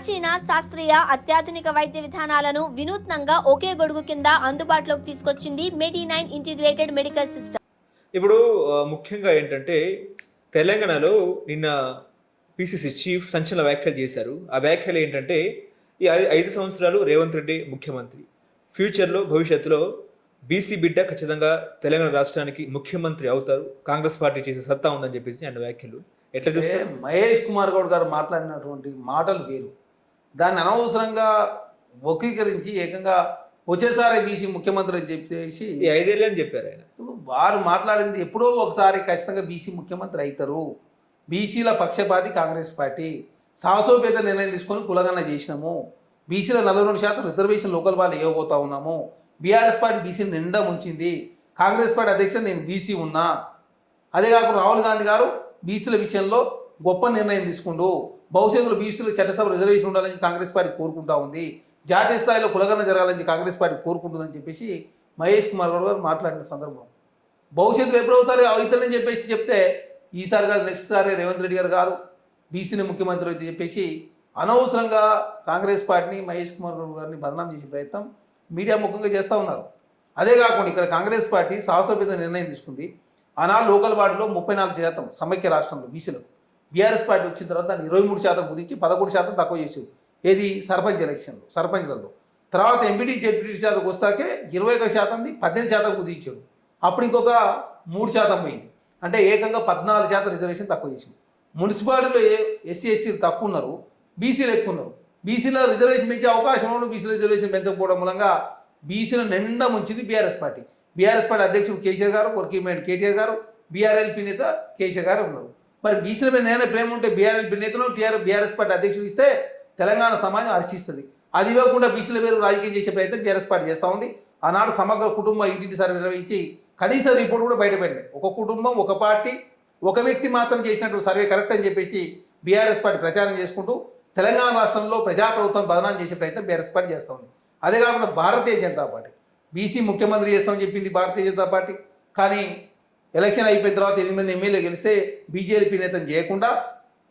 ప్రాచీన శాస్త్రీయ అత్యాధునిక వైద్య విధానాలను వినూత్నంగా ఒకే గొడుగు కింద అందుబాటులోకి తీసుకొచ్చింది మెడి9 ఇంటిగ్రేటెడ్ మెడికల్ సిస్టమ్. ఇప్పుడు ముఖ్యంగా ఏంటంటే తెలంగాణలో నిన్న పిసిసి చీఫ్ సంచలన వ్యాఖ్యలు చేశారు. ఆ వ్యాఖ్యలు ఏంటంటే ఈ 5 సంవత్సరాలు రేవంత్ రెడ్డి ముఖ్యమంత్రి, ఫ్యూచర్లో భవిష్యత్తులో బీసీ బిడ్డ ఖచ్చితంగా తెలంగాణ రాష్ట్రానికి ముఖ్యమంత్రి అవుతారు, కాంగ్రెస్ పార్టీ చేసే సత్తా ఉందని చెప్పేసి ఆయన వ్యాఖ్యలు ఎట్లా చూస్తారు? మహేష్ కుమార్ గౌడ్ గారు మాట్లాడినటువంటి మాటలు వేరు. దాన్ని అనవసరంగా వక్రీకరించి ఏకంగా వచ్చేసారి బీసీ ముఖ్యమంత్రి అని చెప్పేసి ఈ 5 ఏళ్ళు అని చెప్పారు ఆయన. వారు మాట్లాడింది ఎప్పుడో ఒకసారి ఖచ్చితంగా బీసీ ముఖ్యమంత్రి అవుతారు. బీసీల పక్షపాతి కాంగ్రెస్ పార్టీ సాహసోపేత నిర్ణయం తీసుకొని కులగన్న చేసినాము. బీసీల 42% రిజర్వేషన్ లోకల్ వాళ్ళు ఇవ్వబోతా ఉన్నాము. బీఆర్ఎస్ పార్టీ బీసీని నిండా ముంచింది. కాంగ్రెస్ పార్టీ అధ్యక్షుడు నేను బీసీ ఉన్నా. అదే కాకుండా రాహుల్ గాంధీ గారు బీసీల విషయంలో గొప్ప నిర్ణయం తీసుకుంటూ భవిష్యత్తులో బీసీల చట్టసభ రిజర్వేషన్ ఉండాలని కాంగ్రెస్ పార్టీ కోరుకుంటా ఉంది. జాతీయ స్థాయిలో కులగన్న జరగాలని కాంగ్రెస్ పార్టీ కోరుకుంటుందని చెప్పేసి మహేష్ కుమార్ గౌడ్ గారు మాట్లాడిన సందర్భం. భవిష్యత్తులో ఎప్పుడోసారి అవుతారని చెప్పేసి చెప్తే ఈసారి కాదు నెక్స్ట్ సారి రేవంత్ రెడ్డి గారు కాదు బీసీని ముఖ్యమంత్రి అయితే చెప్పేసి అనవసరంగా కాంగ్రెస్ పార్టీని మహేష్ కుమార్ గౌడ్ గారిని బదనాం చేసే ప్రయత్నం మీడియా ముఖంగా చేస్తూ ఉన్నారు. అదే కాకుండా ఇక్కడ కాంగ్రెస్ పార్టీ సాహసోపేత నిర్ణయం తీసుకుంది. ఆనాడు లోకల్ వార్డులో 34% సమైక్య రాష్ట్రంలో బీసీలకు, బీఆర్ఎస్ పార్టీ వచ్చిన తర్వాత దాన్ని 23% కుదించి 11% తక్కువ చేసేది. ఏది సర్పంచ్ ఎలక్షన్లో సర్పంచ్లలో. తర్వాత ఎంపీటీ జెడ్పీటీ శాతకు వస్తాకే 21% 18% కుదించాడు. అప్పుడు ఇంకొక 3% పోయింది. అంటే ఏకంగా 14% రిజర్వేషన్ తక్కువ చేసింది. మున్సిపాలిటీలో ఎస్సీ ఎస్టీలు తక్కువ ఉన్నారు, బీసీలు ఎక్కువ ఉన్నారు. బీసీలో రిజర్వేషన్ పెంచే అవకాశం ఉన్న బీసీల రిజర్వేషన్ పెంచకపోవడం మూలంగా బీసీలు నిండా ముంచింది బీఆర్ఎస్ పార్టీ. బీఆర్ఎస్ పార్టీ అధ్యక్షుడు కేసీఆర్ గారు, వర్కింగ్ కేటీఆర్ గారు, బీఆర్ఎల్పీ నేత కేసీఆర్ గారు ఉన్నారు. మరి బీసీల మీద నేనే ప్రేమ ఉంటే బీఆర్ఎల్పీ నేతను బీఆర్ఎస్ పార్టీ అధ్యక్షుడు ఇస్తే తెలంగాణ సమాజం హర్షిస్తుంది. అది ఇవ్వకుండా బీసీల పేరు రాజకీయం చేసే ప్రయత్నం బీఆర్ఎస్ పార్టీ చేస్తూ ఉంది. ఆనాడు సమగ్ర కుటుంబ ఇంటింటి సర్వే నిర్వహించి కనీస రిపోర్ట్ కూడా బయటపెట్టింది. ఒక కుటుంబం, ఒక పార్టీ, ఒక వ్యక్తి మాత్రం చేసినట్టు సర్వే కరెక్ట్ అని చెప్పేసి బీఆర్ఎస్ పార్టీ ప్రచారం చేసుకుంటూ తెలంగాణ రాష్ట్రంలో ప్రజాప్రభుత్వం బదనాం చేసే ప్రయత్నం బీఆర్ఎస్ పార్టీ చేస్తూ ఉంది. అదే కాకుండా భారతీయ జనతా పార్టీ బీసీ ముఖ్యమంత్రి చేస్తామని చెప్పింది భారతీయ జనతా పార్టీ. కానీ ఎలక్షన్ అయిపోయిన తర్వాత 8 మంది ఎమ్మెల్యే గెలిస్తే బీజేపీ నేతను చేయకుండా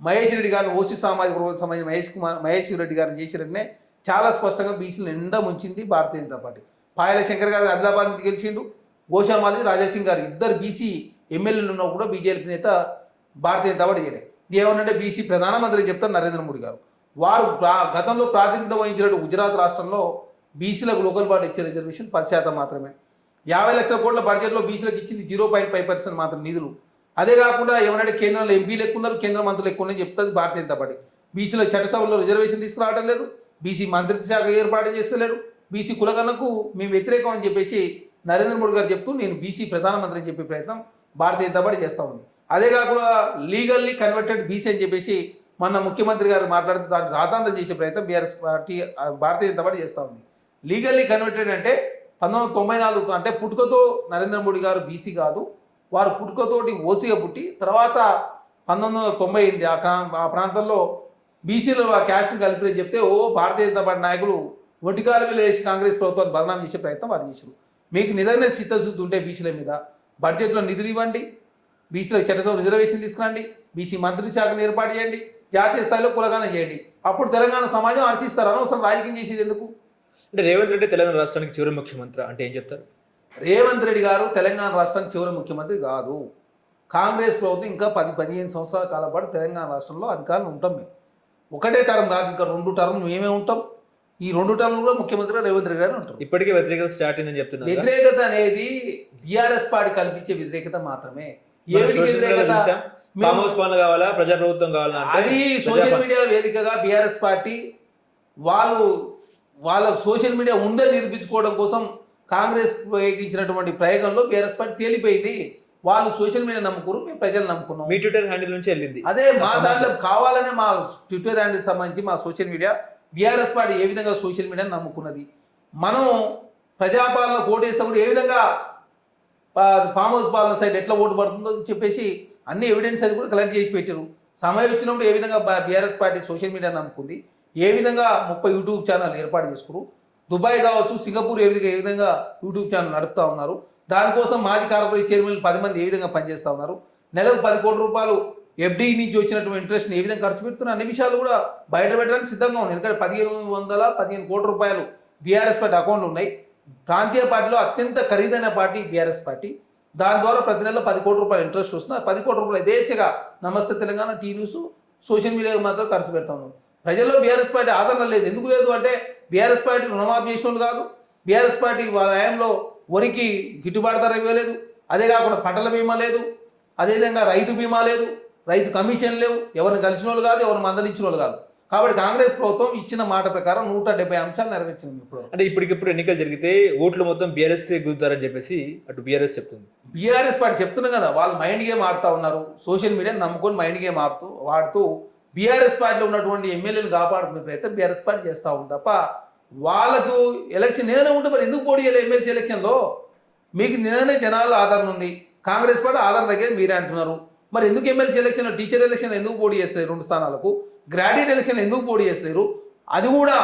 మహేష్ రెడ్డి గారిని ఓసీ సామాజిక వర్గానికి సంబంధించిన మహేష్ రెడ్డి గారిని చేసినట్టునే చాలా స్పష్టంగా బీసీలు నిండా ముంచింది భారతీయ జనతా పార్టీ. పాయల శంకర్ గారు ఆదిలాబాద్ నుంచి గెలిచిండు. గోషామాలి, రాజాసింగ్ గారు ఇద్దరు బీసీ ఎమ్మెల్యేలు ఉన్నా కూడా బీజేపీ నేత భారతీయ జనతా పార్టీ చేయలేదు. ఏమనంటే బీసీ ప్రధానమంత్రి చెప్తారు నరేంద్ర మోడీ గారు. వారు గతంలో ప్రాతినిధ్యం వహించినట్టు గుజరాత్ రాష్ట్రంలో బీసీలకు లోకల్ బాడీ ఇచ్చే రిజర్వేషన్ 10% మాత్రమే. 50 లక్షల కోట్ల బడ్జెట్లో బీసీలకు ఇచ్చింది 0.5% మాత్రం నిధులు. అదే కాకుండా ఏమనంటే కేంద్రంలో ఎంపీలు ఎక్కువ ఉన్నారు, కేంద్ర మంత్రులు ఎక్కువ ఉన్నారని చెప్తుంది భారతీయ జనతా పార్టీ. బీసీల చట్టసభలో రిజర్వేషన్ తీసుకురావడం లేదు, బీసీ మంత్రిత్వ శాఖ ఏర్పాటు చేస్తలేడు, బీసీ కులగణకు మేము వ్యతిరేకం అని చెప్పేసి నరేంద్ర మోడీ గారు చెప్తూ నేను బీసీ ప్రధానమంత్రి అని చెప్పే ప్రయత్నం భారతీయ జనతా పార్టీ చేస్తూ ఉంది. అదే కాకుండా లీగల్లీ కన్వర్టెడ్ బీసీ అని చెప్పేసి మన ముఖ్యమంత్రి గారు మాట్లాడుతూ దాన్ని రాతాంతం చేసే ప్రయత్నం BRS party Bharatiya Janata party చేస్తూ ఉంది. లీగల్లీ కన్వర్టెడ్ అంటే 1994 అంటే పుట్టుకతో నరేంద్ర మోడీ గారు బీసీ కాదు, వారు పుట్టుకతోటి ఓసీగా పుట్టి తర్వాత 1998 ఆ ప్రాంతంలో బీసీలో ఆ క్యాస్ట్ని కలిపి చెప్తే భారతీయ జనతా పార్టీ నాయకులు ఒంటికాలు వేసి కాంగ్రెస్ ప్రభుత్వాన్ని బదనాం చేసే ప్రయత్నం వారు చేశారు. మీకు నిజంగా చిత్తశుద్ధి ఉంటే బీసీల మీద బడ్జెట్లో నిధులు ఇవ్వండి, బీసీలకు చట్టసభ రిజర్వేషన్ తీసుకురండి, బీసీ మంత్రి శాఖను ఏర్పాటు చేయండి, జాతీయ స్థాయిలో కులగానం చేయండి. అప్పుడు తెలంగాణ సమాజం హర్షిస్తారు. అనవసరం రాజకీయం చేసేది ఎందుకు? అంటే రేవంత్ రెడ్డి తెలంగాణ రాష్ట్రానికి చివరి ముఖ్యమంత్రి అంటే ఏం చెప్తారు? రేవంత్ రెడ్డి గారు తెలంగాణ రాష్ట్రానికి చివరి ముఖ్యమంత్రి కాదు. కాంగ్రెస్ ప్రభుత్వం ఇంకా 10-15 సంవత్సరాల కాలం పాటు తెలంగాణ రాష్ట్రంలో అధికారులు ఉంటాం. మేము ఒకటే టర్మ్ కాదు, ఇంకా 2 టర్మ్ మేమే ఉంటాం. ఈ 2 టర్మ్ కూడా ముఖ్యమంత్రిగా రేవంత్ రెడ్డి గారు ఉంటారు. ఇప్పటికే వ్యతిరేకత స్టార్ట్ అయిందని చెప్తున్నారు. వ్యతిరేకత అనేది బీఆర్ఎస్ పార్టీ కల్పించే వ్యతిరేకత మాత్రమే. కావాలా, ప్రజాప్రభుత్వం కావాలా? అది సోషల్ మీడియా వేదికగా బీఆర్ఎస్ పార్టీ వాళ్ళ సోషల్ మీడియా ఉందని నిరూపించుకోవడం కోసం కాంగ్రెస్ ప్రయోగించినటువంటి ప్రయోగంలో బీఆర్ఎస్ పార్టీ తేలిపోయింది. వాళ్ళు సోషల్ మీడియా నమ్ముకున్నారు, మేము ప్రజలు నమ్ముకున్నాం. మీ ట్విట్టర్ హ్యాండిల్ నుంచి వెళ్ళింది. అదే మా దాంట్లో కావాలనే మా ట్విట్టర్ హ్యాండిల్ సంబంధించి మా సోషల్ మీడియా బీఆర్ఎస్ పార్టీ ఏ విధంగా సోషల్ మీడియాని నమ్ముకున్నది, మనం ప్రజాపాలన ఓటేసినప్పుడు ఏ విధంగా ఫామ్ హౌస్ పాలన సైడ్ ఎట్లా ఓటు పడుతుందో చెప్పేసి అన్ని ఎవిడెన్స్ అది కూడా కలెక్ట్ చేసి పెట్టారు. సమయం ఇచ్చినప్పుడు ఏ విధంగా బీఆర్ఎస్ పార్టీ సోషల్ మీడియా నమ్ముకుంది, ఏ విధంగా 30 యూట్యూబ్ ఛానల్ ఏర్పాటు చేసుకున్నారు, దుబాయ్ కావచ్చు, సింగపూర్ ఏ విధంగా యూట్యూబ్ ఛానల్ నడుపుతూ ఉన్నారు, దానికోసం మాజీ కార్పొరేట్ చైర్మన్ 10 మంది ఏ విధంగా పనిచేస్తూ ఉన్నారు, నెలకు 10 కోట్ల రూపాయలు ఎఫ్డీ నుంచి వచ్చినటువంటి ఇంట్రెస్ట్ని ఏ విధంగా ఖర్చు పెడుతున్నారు అన్ని విషయాలు కూడా బయట పెట్టడానికి సిద్ధంగా ఉన్నాయి. ఎందుకంటే 1515 కోట్ల రూపాయలు బీఆర్ఎస్ పార్టీ అకౌంట్లు ఉన్నాయి. ప్రాంతీయ పార్టీలో అత్యంత ఖరీదైన పార్టీ బీఆర్ఎస్ పార్టీ. దాని ద్వారా ప్రతి నెలలో 10 కోట్ల రూపాయలు ఇంట్రెస్ట్ వస్తుంది. 10 కోట్ల రూపాయలు యథేచ్ఛగా నమస్తే తెలంగాణ టీ న్యూస్ సోషల్ మీడియాకి మాత్రం ఖర్చు పెడతా ఉన్నాం. ప్రజల్లో బీఆర్ఎస్ పార్టీ ఆదరణ లేదు. ఎందుకు లేదు అంటే బీఆర్ఎస్ పార్టీ రుణమాఫీ చేసిన వాళ్ళు కాదు. బీఆర్ఎస్ పార్టీ వాళ్ళ హయాంలో వరికి గిట్టుబాటు ధర ఇవ్వలేదు. అదే కాకుండా పంటల బీమా లేదు. అదేవిధంగా రైతు బీమా లేదు, రైతు కమిషన్ లేవు. ఎవరిని కలిసిన వాళ్ళు కాదు, ఎవరిని మందలించిన వాళ్ళు కాదు. కాబట్టి కాంగ్రెస్ ప్రభుత్వం ఇచ్చిన మాట ప్రకారం 170 అంశాలు నెరవేర్చింది. ఇప్పుడు అంటే ఇప్పటికిప్పుడు ఎన్నికలు జరిగితే ఓట్లు మొత్తం బీఆర్ఎస్ గుద్దుతారని చెప్పేసి అటు బీఆర్ఎస్ చెప్తుంది. బీఆర్ఎస్ పార్టీ చెప్తున్నాం కదా, వాళ్ళు మైండ్ గేమ్ ఆడుతూ ఉన్నారు. సోషల్ మీడియాని నమ్ముకొని మైండ్ గేమ్ వాడుతూ బీఆర్ఎస్ పార్టీలో ఉన్నటువంటి ఎమ్మెల్యేలు కాపాడుకునే ప్రయత్నం బీఆర్ఎస్ పార్టీ చేస్తూ ఉంది తప్ప వాళ్ళకు ఎలక్షన్ ఏదైనా ఉంటే మరి ఎందుకు పోటీ చేయాలి? ఎమ్మెల్సీ ఎలక్షన్లో మీకు నిన్ననే జనాల ఆదరణ ఉంది, కాంగ్రెస్ పార్టీ ఆదరణ దగ్గర మీరే అంటున్నారు. మరి ఎందుకు ఎమ్మెల్సీ ఎలక్షన్లో, టీచర్ ఎలక్షన్లో ఎందుకు పోటీ చేస్తలేరు? 2 స్థానాలకు గ్రాడ్యుయేట్ ఎలక్షన్లో ఎందుకు పోటీ చేస్తలేరు? అది కూడా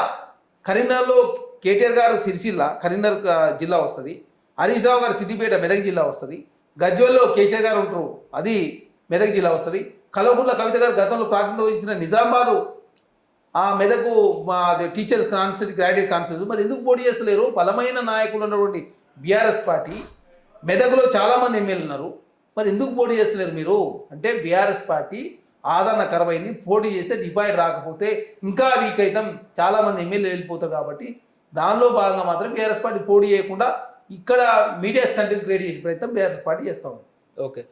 కరీంనగర్లో కేటీఆర్ గారు సిరిసిల్ల కరీంనగర్ జిల్లా వస్తుంది, హరీష్ రావు గారు సిద్దిపేట మెదక్ జిల్లా వస్తుంది, గజ్వెల్లో కేసీఆర్ గారు ఉంటారు అది మెదక్ జిల్లా వస్తుంది, కల్వకుంట్ల కవిత గారు గతంలో ప్రాతినిధ్యం వహించిన నిజామాబాదు ఆ Medak teachers constitute graduate constitute. మరి ఎందుకు పోటీ చేస్తలేరు? బలమైన నాయకులు ఉన్నటువంటి బీఆర్ఎస్ పార్టీ మెదకులో చాలామంది ఎమ్మెల్యేలు ఉన్నారు, మరి ఎందుకు పోటీ చేస్తలేరు మీరు? అంటే బీఆర్ఎస్ పార్టీ ఆదరణ కరవైంది. పోటీ చేస్తే డిపాజిట్ రాకపోతే ఇంకా వీక్ అవుతాం, చాలామంది ఎమ్మెల్యేలు వెళ్ళిపోతారు. కాబట్టి దానిలో భాగంగా మాత్రం బీఆర్ఎస్ పార్టీ పోటీ చేయకుండా ఇక్కడ మీడియా స్టంట్ క్రియేట్ చేసే ప్రయత్నం బీఆర్ఎస్ పార్టీ చేస్తూ ఉంది. ఓకే.